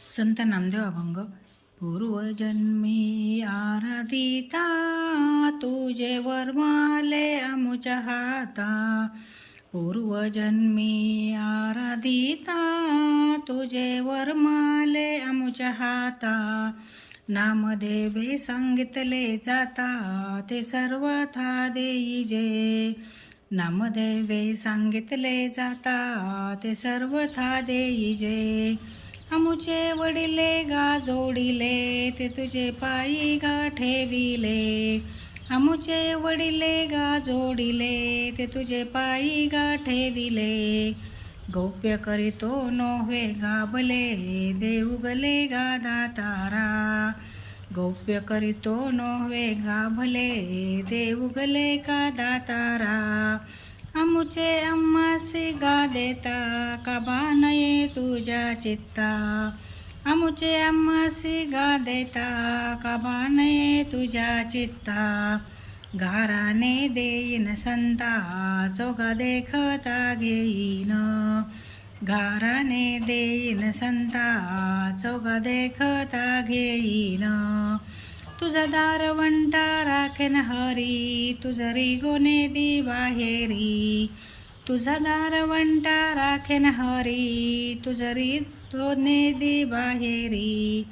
संत नामदेव अभंग. पूर्वजन्मी आराधिता तुझे वर्माले अमुच्या हाता. पूर्वजन्मी आराधिता तुझे वर्माले अमुच्या हाता. नामदेवे सांगितले जाता ते सर्वथा देईजे. नामदेवे सांगितले जाता ते सर्वथा देईजे. अमुचे वडिले गा जोडिले ते तुझे पायी गा ठेविले. अमुचे वडिले गा जोडिले ते तुझे पायी गा ठेविले. गौप्य करीतो नोहे गाबले देऊगले गा दातारा. गौप्य करीतो नोहे गाभले देऊगले का दातारा. अमुचे अम्मासी गा देता काबा नये तुझ्या चित्ता. अमुचे अम्मासी गा देता काबा नये तुझ्या चित्ता. घाराने देईन संता चोगा देखता घेईन. घाराने देईन संता चोगा देखता घेईन. तुझा दारवंटा राखेन हरी तुझरी गोने दी बाहेरी. तुझा दारवंटा राखेन हरी तुझरी गोने दी बाहेरी.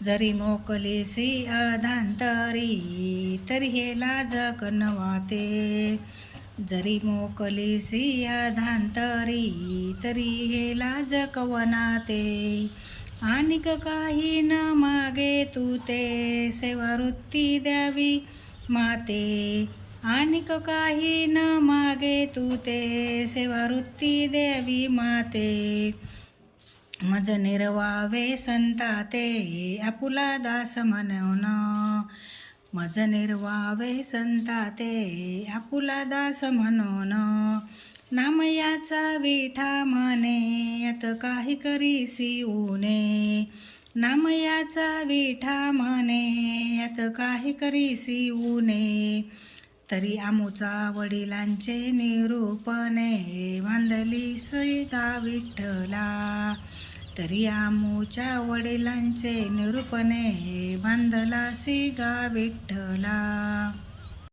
जरी मोकलीसी अधांतरी तरी हे लाज कनवाते. जरी मोकलीसी अधांतरी तरी हे लाज कवनाते. आणिक काही न मागे तू ते सेवावृत्ती द्यावी माते. आणिक काही न मागे तू ते सेवावृत्ती द्यावी माते. मज निर्वावे संता ते आपुला दास म्हणून. मज निर्वावे संता ते आपुला दास म्हणून. नामयाचा विठा म्हणे यात काही करीसी ऊने. नामयाचा विठा म्हणे यात काही करीसी ऊने. तरी आमुचा वडिलांचे निरूपणे बांधली सैगा विठ्ठला. तरी आमुच्या वडिलांचे निरूपणे बांधला सिगा विठ्ठला.